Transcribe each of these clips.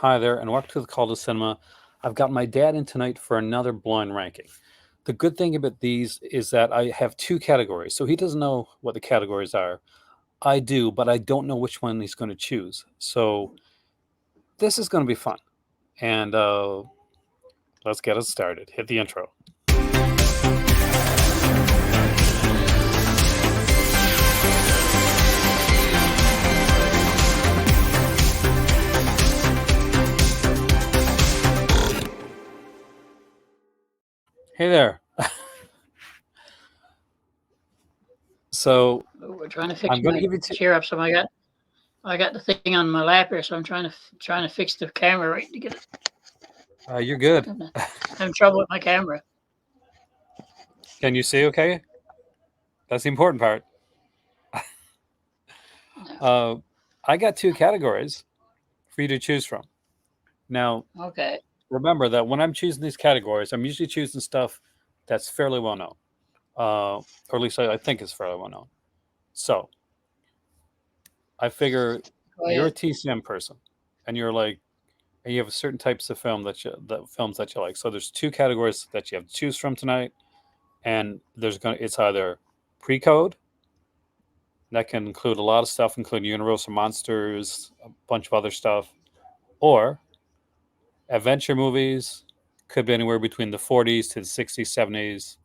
Hi there, and welcome to the Call to Cinema. I've got my dad in tonight for another blind ranking. The good thing about these is that I have two categories, so he doesn't know what the categories are. I do, but I don't know which one he's going to choose. So this is going to be fun. And let's get it started. Hit the intro. Hey there. So We're trying to fix I'm going to my give you two. chair up. So I got the thing on my lap here, so I'm trying to fix the camera right to get it. You're good. I'm having trouble with my camera. Can you see okay? That's the important part. No. I got two categories for you to choose from. Now, Okay. remember that when I'm choosing these categories, I'm usually choosing stuff that's fairly well known, or at least I think is fairly well known. So I figure Go you're a ahead. TCM person, and and you have certain types of the films that you like. So there's two categories that you have to choose from tonight, and it's either pre-code that can include a lot of stuff, including Universal Monsters, a bunch of other stuff, or adventure movies. Could be anywhere between the 40s to the 60s, 70s.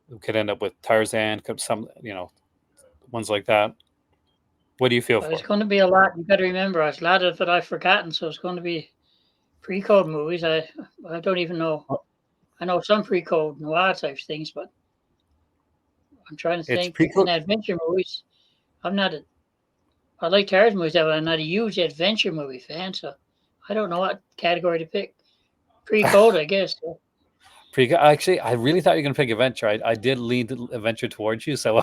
We could end up with Tarzan, some ones like that. What do you feel Well, it's for? going to be a lot. You got to remember, there's a lot of it I've forgotten. So it's going to be pre-code movies. I don't even know. Oh, I know some pre-code noir type things, but I'm trying to it's think. In pre-code. adventure movies, I'm not a. I like Tarzan movies, but I'm not a huge adventure movie fan. So I don't know what category to pick. Pre-code, I guess. Actually, I really thought you were going to pick adventure. I did lead adventure towards you, so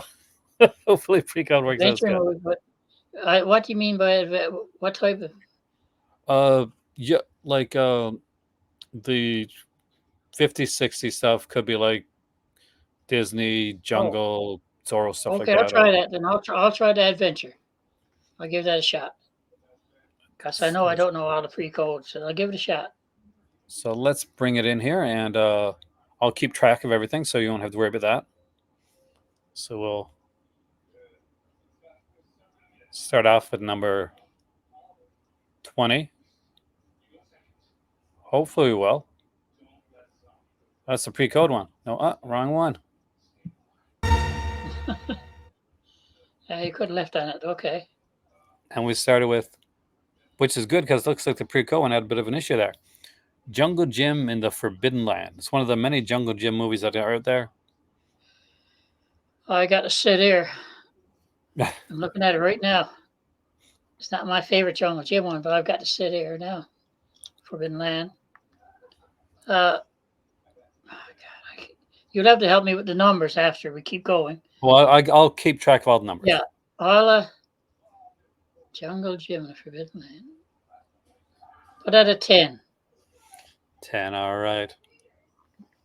hopefully pre-code works out as Adventure good. movie, but what do you mean by what type of? Uh, yeah, like the 50s, 60s stuff could be like Disney, Oh, Jungle, Zorro, stuff like okay, I'll that. try that. Then I'll try the adventure. I'll give that a shot because I know I don't know all the pre-codes, so I'll give it a shot. So let's bring it in here, and I'll keep track of everything, so you won't have to worry about that. So we'll start off with number 20. Hopefully, we will. That's the pre-code one. No, wrong one. You could have left on it. Okay. And we started with, which is good because it looks like the pre-code one had a bit of an issue there. Jungle Jim in the Forbidden Land. It's one of the many Jungle Jim movies that are out there. I got to sit here. I'm looking at it right now. It's not my favorite Jungle Jim one, but I've got to sit here now. Forbidden Land. Uh, God, you'd have to help me with the numbers after we keep going. Well, I'll keep track of all the numbers. Yeah, I'll Jungle Jim and Forbidden Land. Put that at 10. 10. All right.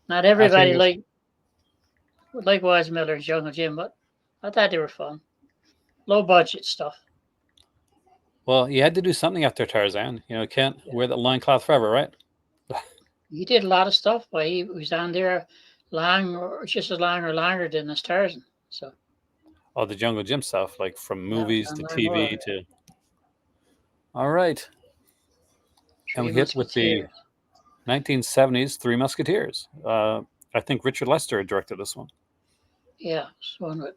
Not I think everybody this. like Wise Miller's Jungle Jim, but I thought they were fun. Low budget stuff. Well, you had to do something after Tarzan. You can't Yeah. wear the loincloth forever, right? He did a lot of stuff, but he was on there long or just as long or longer than the Tarzan. So All the Jungle Jim stuff, like from yeah, movies on to there more. TV to. All right. And Three we hit with the Musketeers. 1970s Three Musketeers. I think Richard Lester directed this one. Yeah, it's one with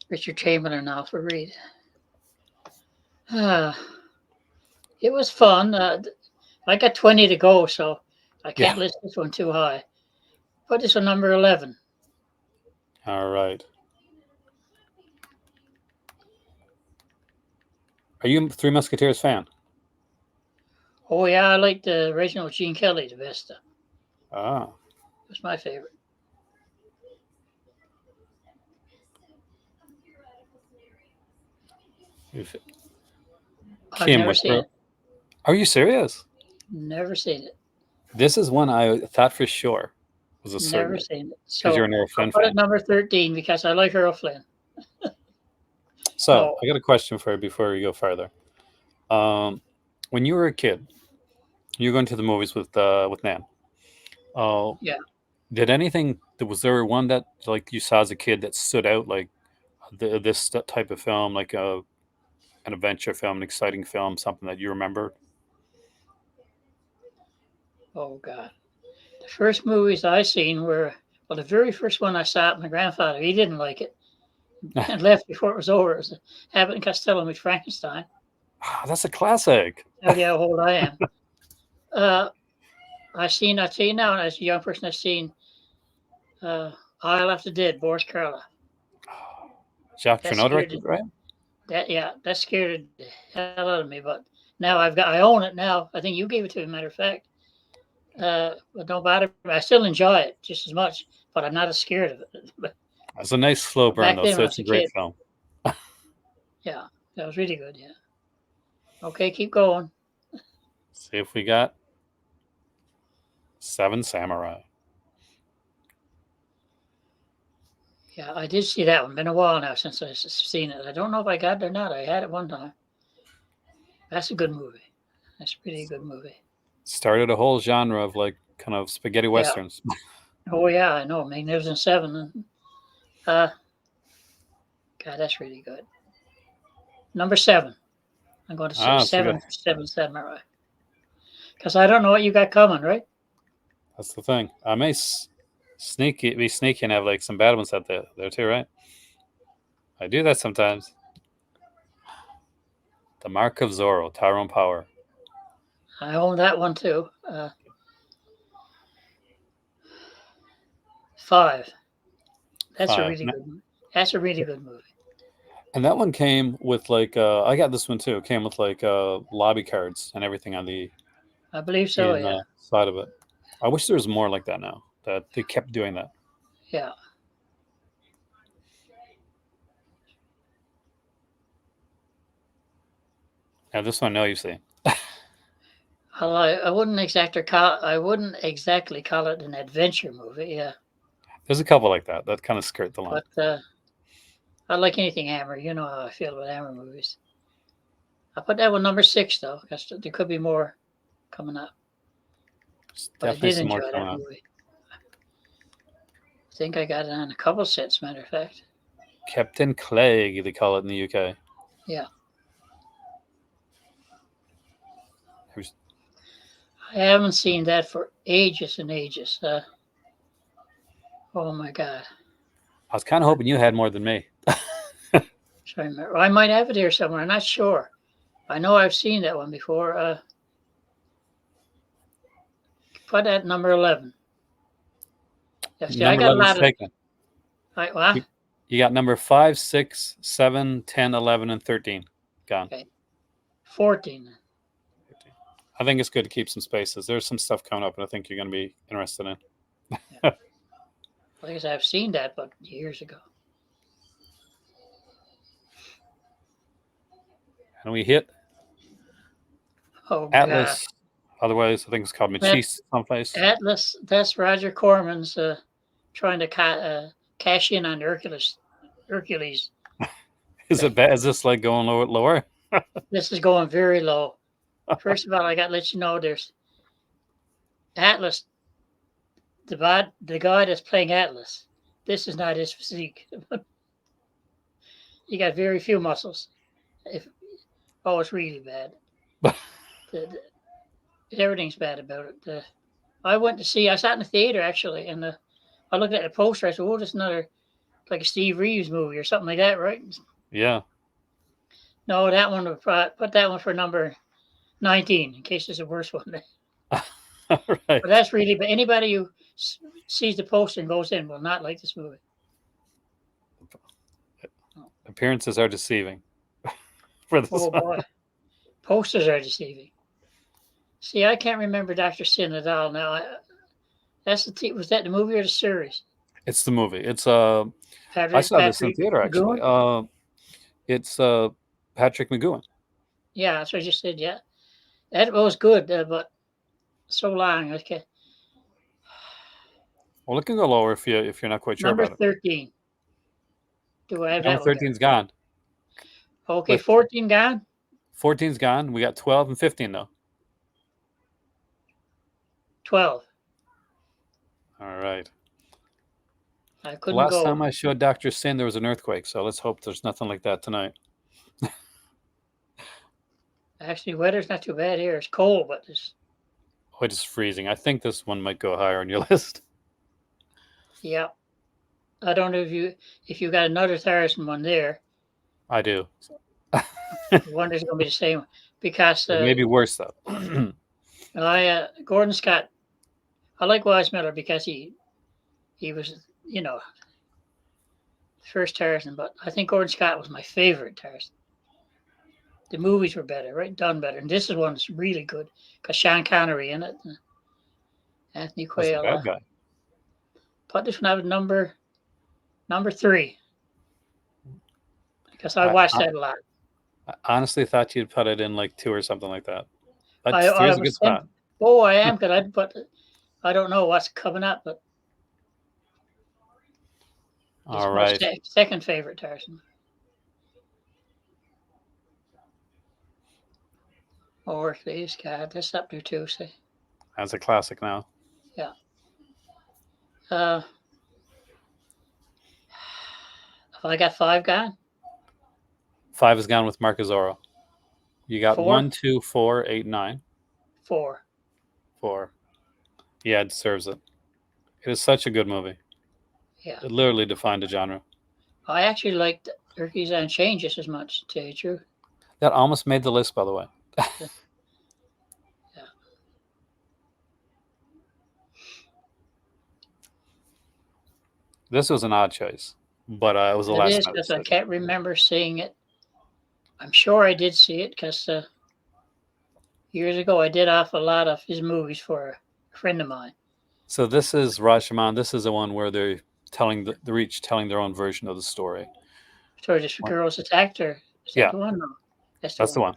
Richard Chamberlain and Alfred Reed. Uh, it was fun. I got 20 to go, so I Yeah. can't list this one too high. Put this on number 11. All right. Are you a Three Musketeers fan? Oh yeah, I like the original Gene Kelly the best. It Ah. was my favorite. If- I've Kim never with seen her. it. Are you serious? Never seen it. This is one I thought for sure was a Never certainty seen it. because you're So an Errol I'll Flynn put it fan. number 13 because I like Earl Flynn. So Oh, I got a question for you before we go further. Um, when you were a kid, you're going to the movies with Nan. Yeah. Did anything? Was there one that like you saw as a kid that stood out, like this type of film, like an adventure film, an exciting film, something that you remember? Oh God. The first movies I seen were, well, the very first one I saw, my grandfather, he didn't like it and left before it was over. It was Abbott and Costello meet Frankenstein. That's a classic. Tell you how old I am. I tell you now, as a young person, I've seen Isle After Dead, Boris Karloff. Jacques That Tourneur scared directed, right? that scared the hell out of me. But now I own it now. I think you gave it to me, matter of fact. But don't bother me. I still enjoy it just as much, but I'm not as scared of it. But It's a nice slow burn, back though, then so when I it's was a a great kid, film. yeah, that was really good. Yeah. Okay, keep going. See if we got Seven Samurai. Yeah, I did see that one. Been a while now since I've seen it. I don't know if I got it or not. I had it one time. That's a good movie. That's a pretty good movie. Started a whole genre of like kind of spaghetti westerns. Oh yeah, I know. Magnificent Seven. God, that's really good. Number 7. I'm going to say That's good. Seven Samurai. Because I don't know what you got coming, right? That's the thing. I may be sneaky and have like some bad ones out there too, right? I do that sometimes. The Mark of Zorro, Tyrone Power. I own that one too. 5. That's a 5. really good. That's a really good movie. And that one came with like I got this one too. It came with like lobby cards and everything on the I believe so. Yeah. side of it. I wish there was more like that now. That they kept doing that. Yeah. Now this one, no, you see. Well, I wouldn't exactly call it an adventure movie. Yeah. There's a couple like that kind of skirt the line. But I like anything Hammer. You know how I feel about Hammer movies. I put that one number 6 though, because there could be more coming up. But I did enjoy that movie. I think I got it on a couple sets, matter of fact. Captain Clegg, they call it in the UK. Yeah. I haven't seen that for ages and ages. Oh my God. I was kind of hoping you had more than me. Trying to remember. I might have it here somewhere. I'm not sure. I know I've seen that one before. Put that number 11. Number I got a lot of. Taken. What? You got number 5, 6, 7, 10, 11, and 13 gone. Okay. 14. I think it's good to keep some spaces. There's some stuff coming up, and I think you're going to be interested in. Yeah. Like I said, I've seen that, but years ago. And we hit Atlas. God. Otherwise, I think it's called Machiste someplace. Atlas, that's Roger Corman's trying to cash in on Hercules. Is it bad? Is this like going lower? This is going very low. First of all, I got to let you know there's Atlas, the guy that's playing Atlas. This is not his physique. He got very few muscles. It's really bad. Everything's bad about it. I sat in the theater actually, and I looked at the poster. I said, "Oh, this another like a Steve Reeves movie or something like that, right?" Yeah. No, that one. Put that one for number 19 in case there's a worse one. Right. But that's really. But anybody who sees the poster and goes in will not like this movie. Appearances are deceiving. For this boy, posters are deceiving. See, I can't remember Dr. Sin at all now. Was that the movie or the series? It's the movie. It's I saw this in theater actually. It's Patrick McGoohan. Yeah, that's what I just said. Yeah, that was good, but so long. Okay. Well, it can go lower if you're not quite sure number about 13. Do I have number that? 13's gone. Okay, 14 gone. 14's gone. We got 12 and 15 though. 12. All right. I The couldn't last go. time I showed Dr. Sin, there was an earthquake, so let's hope there's nothing like that tonight. Actually, weather's not too bad here. It's cold, but it's, Oh, it is freezing. I think this one might go higher on your list. yeah. I don't know if you got another Tarzan one there. I do. I wonder if it's gonna be the same because It may be worse though. Gordon Scott. I like Wise Miller because he was first Tarzan, but I think Gordon Scott was my favorite Tarzan. The movies were better, right? Done better, and this is one that's really good because Sean Connery in it, and Anthony That's the Quayle. bad guy. Put this one out at number 3 because I I, watched I, that a lot. I honestly thought you'd put it in like 2 or something like that. But I 3 is a good was spot. I am because I don't know what's coming up, but it's All my right. second favorite Tarzan. Or these God, that's up there too. See, That's a classic now. yeah. Have I got 5 gone? 5 is gone with Marcozoro. You got 4? 1, 2, 4, 8, 9. 4. 4. Yeah, it deserves it. It is such a good movie. Yeah. It literally defined a genre. I actually liked Turkeys Unchained just as much, to tell you the truth. That almost made the list, by the way. Yeah. This was an odd choice, but it was a It last is minute because I decision. can't remember seeing it. I'm sure I did see it because years ago I did off a lot of his movies for a friend of mine. So this is Rashomon. This is the one where they're they're each telling their own version of the story. So just for girls attacked her. Is that Yeah, the one? No, that's that's the one.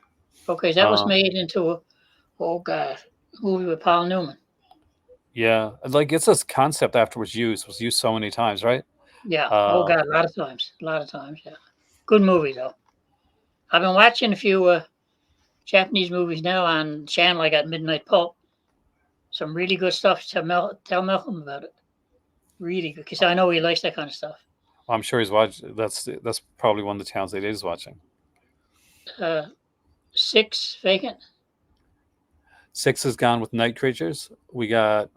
Okay, that was Uh, made into a movie with Paul Newman. yeah, like it's this concept afterwards was used so many times, right? Yeah. A lot of times. A lot of times. Yeah. Good movie though. I've been watching a few Japanese movies now on channel. I got Midnight Pulp. Some really good stuff. Tell Malcolm about it. Really good because I know he likes that kind of stuff. I'm sure he's watching. That's probably one of the towns that he is watching. 6 vacant. 6 is gone with Night Creatures. We got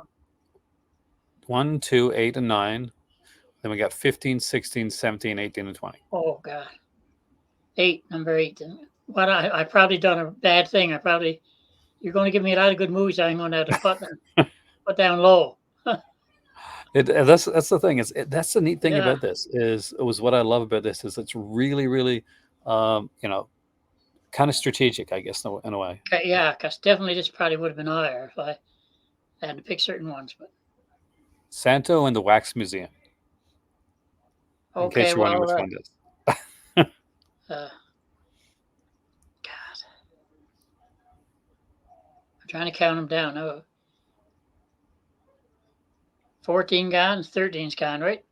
1, 2, 8, and 9. Then we got 15, 16, 17, 18, and 20. Oh God. 8, number 8. What I probably done a bad thing. You're going to give me a lot of good movies. I'm going to have to put down low. That's the thing. That's the neat thing Yeah. about this was what I love about this is it's really really kind of strategic, I guess, in a way. Okay, yeah, because definitely this probably would have been higher if I had to pick certain ones. But Santo and the Wax Museum. In okay, case you're wondering well, which one it is. God, I'm trying to count them down. Oh, 14 gone, 13's gone, right?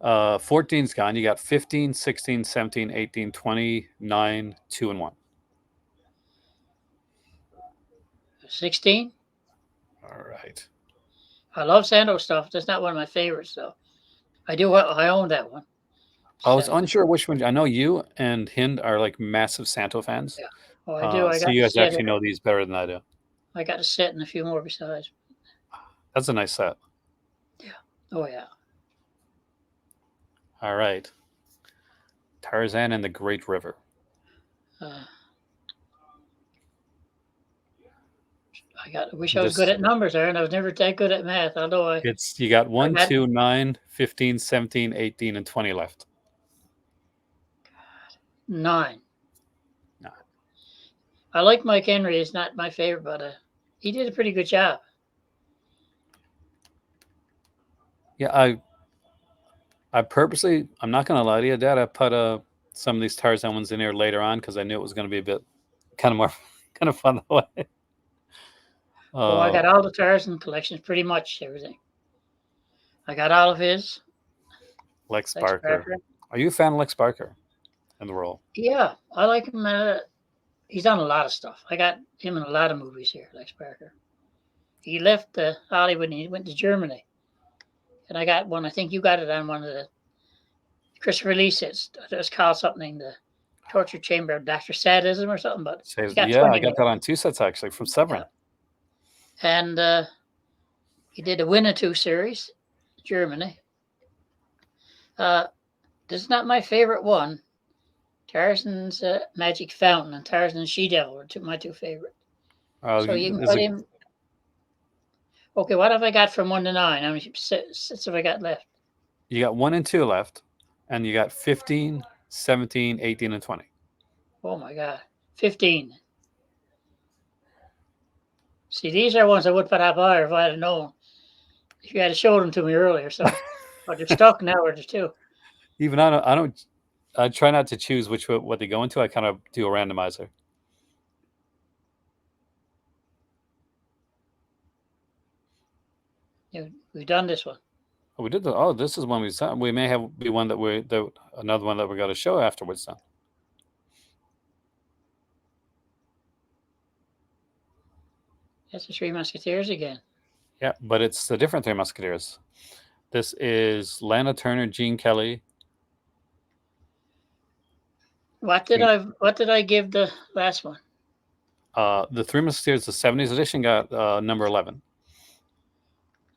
14's gone. You got 15, 16, 17, 18, 20, 9, 2, and 1. 16. All right. I love Santo stuff. That's not one of my favorites, though. I own that one. I was unsure which one. I know you and Hind are like massive Santo fans. Yeah. Oh, I do. So you guys actually know these better than I do. I got a set and a few more besides. That's a nice set. Yeah. Oh, yeah. All right. Tarzan and the Great River. I wish I was good at numbers, Aaron. I was never that good at math, although you got 1, 2, 9, 15, 17, 18, and 20 left. 9. I like Mike Henry. It's not my favorite, but he did a pretty good job. Yeah, I purposely, I'm not going to lie to you, Dad, I put some of these Tarzan ones in here later on because I knew it was going to be a bit kind of fun that way. I got all the Tarzan collections, pretty much everything. I got all of his. Lex Barker. Are you a fan of Lex Barker in the role? Yeah, I like him. He's done a lot of stuff. I got him in a lot of movies here, Lex Barker. he left Hollywood and he went to Germany. And I got one. I think you got it on one of the Christopher Lee sets. It was called something, the Torture Chamber of Dr. Sadism or something. But Saves, he got yeah, 20 I got that on 2 sets actually from Severin. Yeah. And he did a Winnetou series, Germany. This is not my favorite one. Tarzan's Magic Fountain and Tarzan's She-Devil are my two favorite. So you can put him. Okay, what have I got from 1 to 9? How many sets have I got left? You got 1 and 2 left, and you got 15, 17, 18, and 20. Oh my God, 15. See, these are ones I would put up higher if I had known. If you had showed them to me earlier, so but they're stuck now, or there's 2. Even I try not to choose what they go into. I kind of do a randomizer. We've done this one. Oh, we did this is one we saw. We may be one another one that we got to show afterwards then. That's the Three Musketeers again. Yeah, but it's the different Three Musketeers. This is Lana Turner, Gene Kelly. What did I give the last one? The Three Musketeers, the 70s edition, got number 11.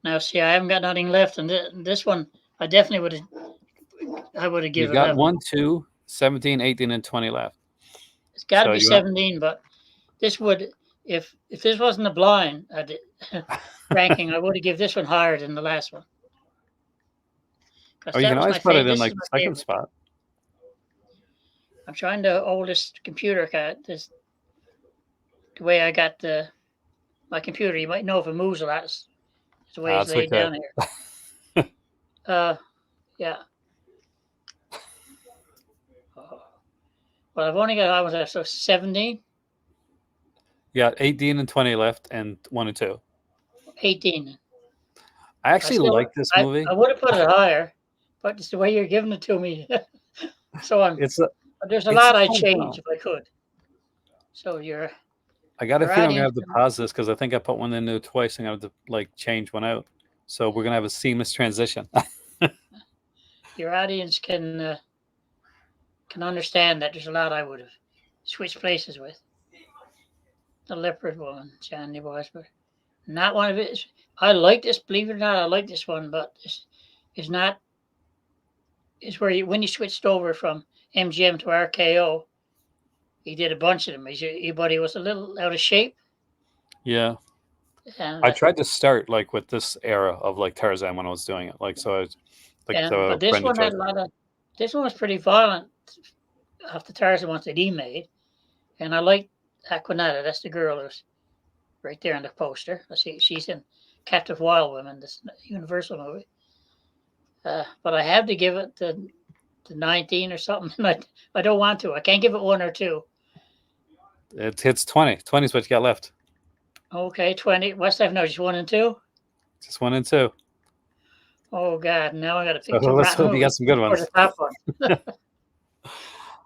Now, see, I haven't got nothing left, and this one I definitely would have given. You got 1, 2, 17, 18, and 20 left. It's got to be 17, but this would, if this wasn't a blind ranking, I would have given this one higher than the last one. Oh, you can always put it in like the second spot. I'm trying to oldest computer the way I got my computer. You might know if it moves a lot. It's the way it's laid down here. Yeah. Well, I've only got so 17. You got 18 and 20 left, and 1 and 2. 18. I actually like this movie. I would have put it higher, but it's the way you're giving it to me. So there's a lot I'd change if I could. So I got a feeling I'm gonna have to pause this because I think I put one in there twice and I have to change one out. So we're gonna have a seamless transition. Your audience can understand that there's a lot I would have switched places with. The Leopard Woman, Johnny Boys, but not one of it. I like this, believe it or not, I like this one, but it's not. It's where when you switched over from MGM to RKO, he did a bunch of them. But he was a little out of shape. Yeah. And I tried to start with this era of Tarzan when I was doing it. So I but this one had a lot of. This one was pretty violent. After Tarzan ones that he made, and I like Aquanetta. That's the girl who's right there on the poster. Let's see, she's in Captive Wild Women, this Universal movie. But I have to give it the 19 or something. I don't want to. I can't give it 1 or 2. It hits 20. 20 is what you got left. Okay, 20. What's that? No, just 1 and 2? Just 1 and 2. Oh, God. Now I got to pick 2. Let's hope you got some good ones. For the top one.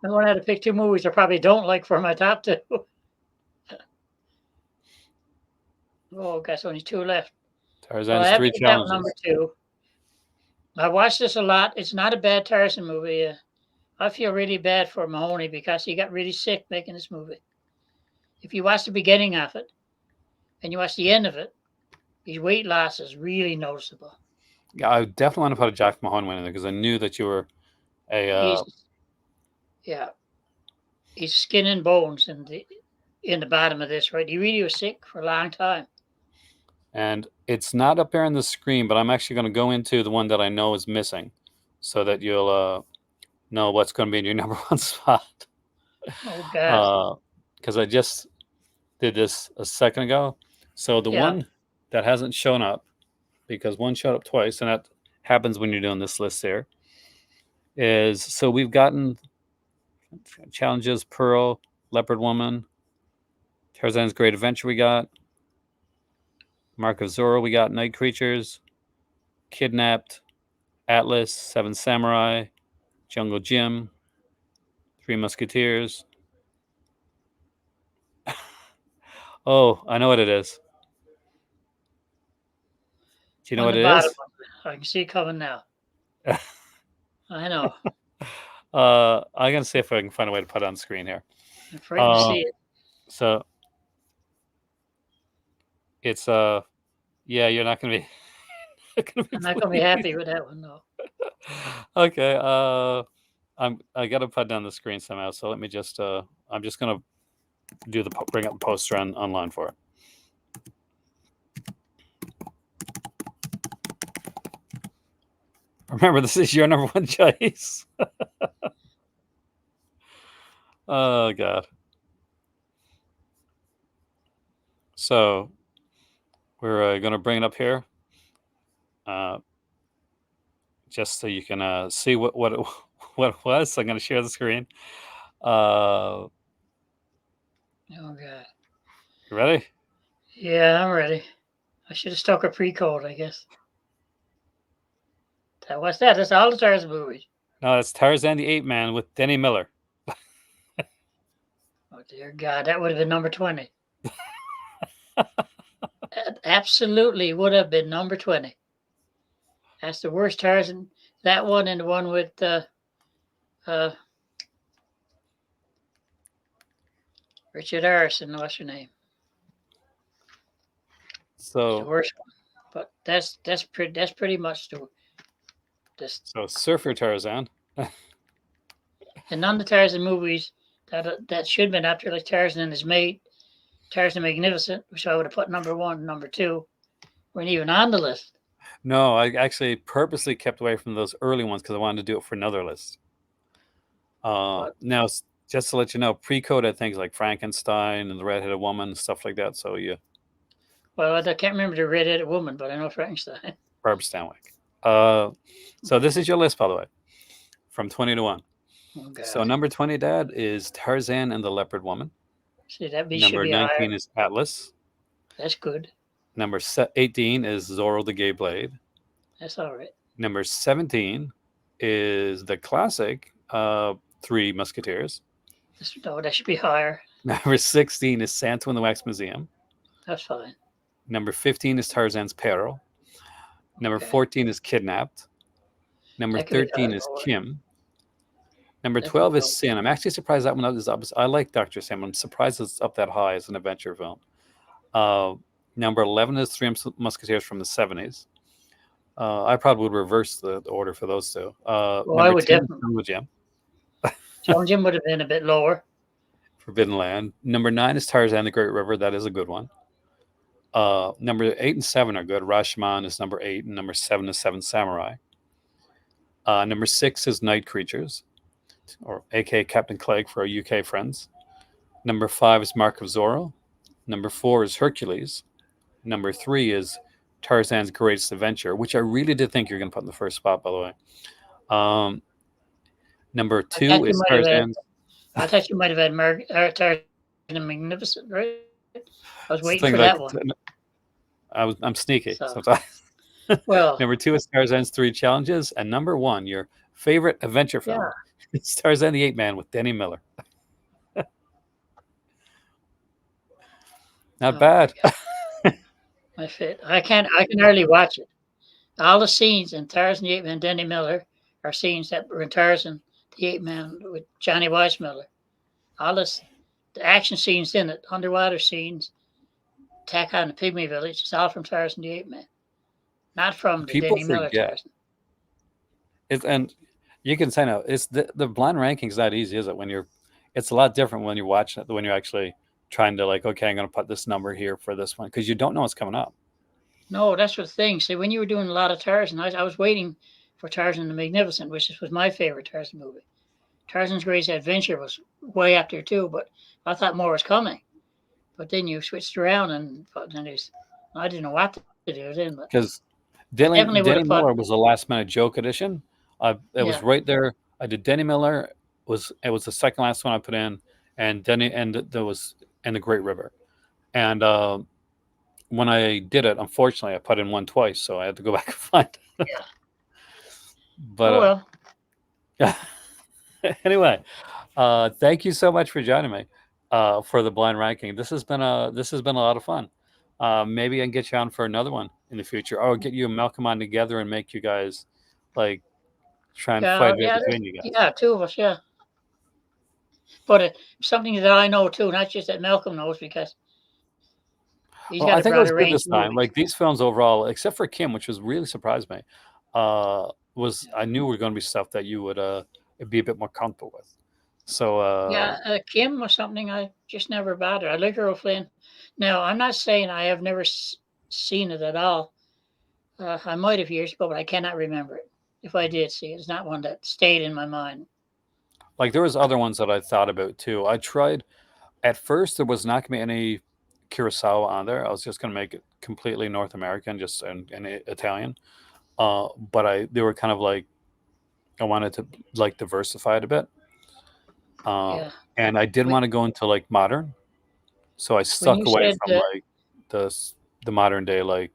I want to have to pick 2 movies I probably don't like for my top 2. Oh, gosh, only 2 left. Tarzan's 3 challenges. Number 2. I watched this a lot. It's not a bad Tarzan movie. I feel really bad for Mahoney because he got really sick making this movie. If you watch the beginning of it and you watch the end of it, his weight loss is really noticeable. Yeah, I definitely want to put a Jack Mahone in there because I knew that you were he's skin and bones in the bottom of this, right? He really was sick for a long time. And it's not up there on the screen, but I'm actually going to go into the one that I know is missing so that you'll know what's going to be in your number 1 spot. Oh, God. Because I just did this a second ago. So the one that hasn't shown up, because one showed up twice, and that happens when you're doing this list here, is so we've gotten challenges, Pearl, Leopard Woman, Tarzan's Great Adventure we got, Mark of Zorro we got, Night Creatures, Kidnapped, Atlas, 7 Samurai, Jungle Jim, 3 Musketeers. Oh, I know what it is. Do you know On what the it bottom is? one. I can see it coming now. I know. I'm gonna see if I can find a way to put it on screen here. I'm frightened to see it. So it's yeah, you're not gonna be I'm not gonna be happy with that one though. Okay, I gotta put it on the screen somehow. So let me just I'm just gonna bring up the poster online for it. Remember, this is your number one choice. Oh God. So we're gonna bring it up here, just so you can see what it what it was. So I'm gonna share the screen. Oh God. You ready? Yeah, I'm ready. I should have stuck a pre-code, I guess. What's that? That's all the Tarzan movies. No, it's Tarzan the Ape Man with Denny Miller. Oh dear God, that would have been number 20. Absolutely would have been number 20. That's the worst Tarzan. That one and the one with Richard Harrison. What's her name? So the worst one. But that's pretty much so Surfer Tarzan. And none of the Tarzan movies that should have been after, like Tarzan and his mate, Tarzan the Magnificent, which I would have put number 1, number 2, weren't even on the list. No, I actually purposely kept away from those early ones because I wanted to do it for another list. Now, just to let you know, pre-code had things like Frankenstein and the Red-Headed Woman and stuff like that. So you, Well, I can't remember the red-headed woman, but I know Frankenstein. Barbara Stanwyck. So this is your list, by the way, from 20 to 1. Oh, God. So number 20, Dad, is Tarzan and the Leopard Woman. See, that should Number be 19 higher. is Atlas. That's good. Number 18 is Zorro the Gay Blade. That's all right. Number 17 is the classic Three Musketeers. No, that should be higher. Number 16 is Santa and the Wax Museum. That's fine. Number 15 is Tarzan's Peril. Number 14 is Kidnapped. Number 13 is Kim. Number 12 is Sin. I'm actually surprised that one is up. I like Dr. Sim. I'm surprised it's up that high as an adventure film. Number 11 is Three Musketeers from the 70s. I probably would reverse the order for those two. Well, I would definitely. Jungle Jim. Jungle Jim would have been a bit lower. Forbidden Land. Number 9 is Tarzan the Great River. That is a good one. Number 8 and 7 are good. Rashomon is number 8, and number 7 is Seven Samurai. Number 6 is Night Creatures, or aka Captain Clegg for our UK friends. Number 5 is Mark of Zorro. Number 4 is Hercules. Number 3 is Tarzan's Greatest Adventure, which I really did think you're going to put in the first spot, by the way. Number 2 is Tarzan's. I thought you might have had Tarzan the Magnificent, right? I was waiting for that one. I'm sneaky So. sometimes. Well, number 2 is Tarzan's Three Challenges, and number 1, your favorite adventure film, is Tarzan the Ape Man with Denny Miller. Not bad. My fit. I can hardly watch it. All the scenes in Tarzan the Ape Man, Denny Miller, are scenes that were in Tarzan the Ape Man with Johnny Weissmuller. All the action scenes in it, underwater scenes, attack on the Pygmy Village, it's all from Tarzan the Ape Man, not from the Denny Miller Tarzan. And you can say no. It's the blind ranking is not easy, is it? It's a lot different when you're watching it, when you're actually trying to like, okay, I'm going to put this number here for this one, because you don't know what's coming up. No, that's the thing. See, when you were doing a lot of Tarzan, I was waiting for Tarzan the Magnificent, which was my favorite Tarzan movie. Tarzan's Greatest Adventure was way up there too, but I thought more was coming. But then you switched around, and I didn't know what to do then. Because Denny Miller was a last minute joke edition. It was right there. I did Denny Miller. It was the second last one I put in, and there was The Great River. And when I did it, unfortunately, I put in one twice, so I had to go back and find it. Yeah. But anyway, thank you so much for joining me for the blind ranking. This has been a lot of fun. Maybe I can get you on for another one in the future. Or get you and Malcolm on together and make you guys like try and Yeah, fight it out yeah, between you guys. yeah, two of us, yeah. But something that I know too, not just that Malcolm knows, because he's Well, got I a think it was broader good range this of time. movies. Like these films overall, except for Kim, which was really surprised me, was I knew were going to be stuff that you would be a bit more comfortable with. So Yeah, Kim was something I just never bothered. I like Earl Flynn. Now, I'm not saying I have never seen it at all. I might have years ago, but I cannot remember it. If I did see it, it's not one that stayed in my mind. like there was other ones that I thought about too. I tried at first there was not going to be any Kurosawa on there. I was just going to make it completely North American, just and Italian. But they were kind of like I wanted to like diversify it a bit. Yeah. And I didn't When want to go into like modern, so I when stuck you away said from like the modern day like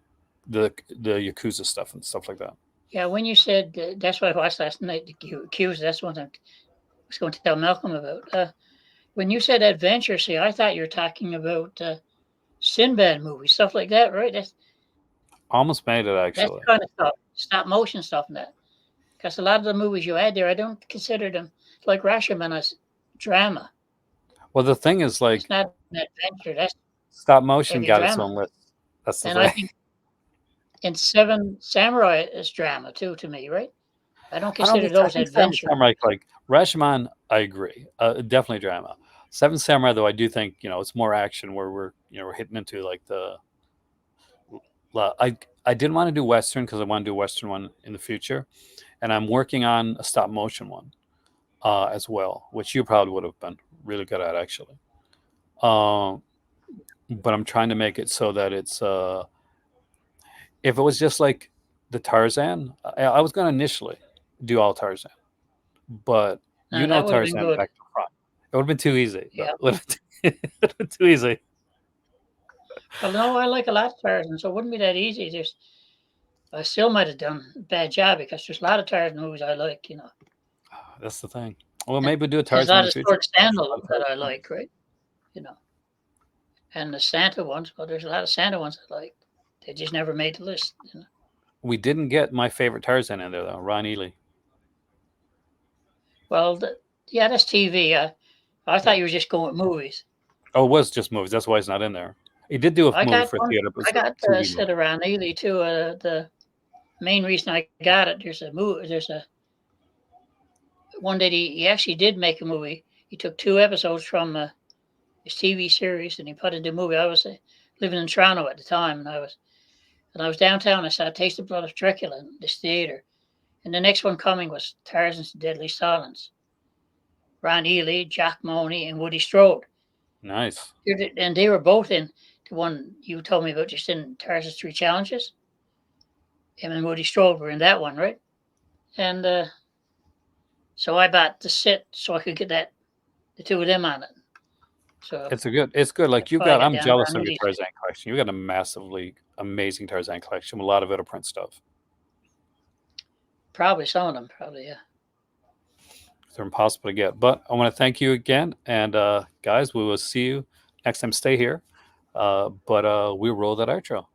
the Yakuza stuff and stuff like that. yeah, when you said that's what I watched last night, the Accused, that's one I was going to tell Malcolm about. When you said adventure, see, I thought you were talking about Sinbad movies, stuff like that, right? Almost made it That's actually. the kind of stuff, stop motion stuff, and that. Because a lot of the movies you had there, I don't consider them like Rashomon as drama. Well, the thing is That's like not an adventure. That's stop motion heavy got its drama. own list. That's the And I thing. think in Seven Samurai is drama too, to me, right? I don't I don't consider think I those think Seven adventure. Samurai like Rashomon. I agree, definitely drama. Seven Samurai though, I do think it's more action where we're hitting into like the. I didn't want to do Western because I want to do a Western one in the future, and I'm working on a stop motion one as well, which you probably would have been really good at actually. Um, but I'm trying to make it so that it's if it was just like the Tarzan, I was going to initially do all Tarzan, but That would have been Tarzan good. back to front. It would have been too easy. Yeah. It would have been too easy. Well, no, I like a lot of Tarzan, so it wouldn't be that easy. Just I still might have done a bad job because there's a lot of Tarzan movies I like. That's the thing. Well, maybe we'll do a There's a Tarzan in lot the of future. Stuart Sandal that I like, right? You know, and the Santa ones. Well, there's a lot of Santa ones I like. They just never made the list. We didn't get my favorite Tarzan in there though, Ron Ely. Well, yeah, that's TV. I thought Yeah. you were just going with movies. Oh, it was just movies. That's why he's not in there. He did do a I movie got for one. theater, but I it's a got TV movie. sit around Ely too. The main reason I got it, there's a movie. There's a one that he actually did make a movie. He took 2 episodes from his TV series and he put it into a movie. I was living in Toronto at the time, and I was downtown. I saw Taste of Blood of Dracula in this theater, and the next one coming was Tarzan's Deadly Silence. Ron Ely, Jack Mooney, and Woody Strode. Nice. And they were both in the one you told me about, just in Tarzan's Three Challenges. Him and Woody Strode were in that one, right? And so I bought the set so I could get the two of them on it. So It's good. Like I got I'm down jealous Ron of your Ely's. Tarzan collection. You got a massively amazing Tarzan collection with a lot of out of print stuff. Probably some of them, probably, yeah. They're impossible to get. But I want to thank you again. And guys, we will see you next time. Stay here. But we'll roll that outro.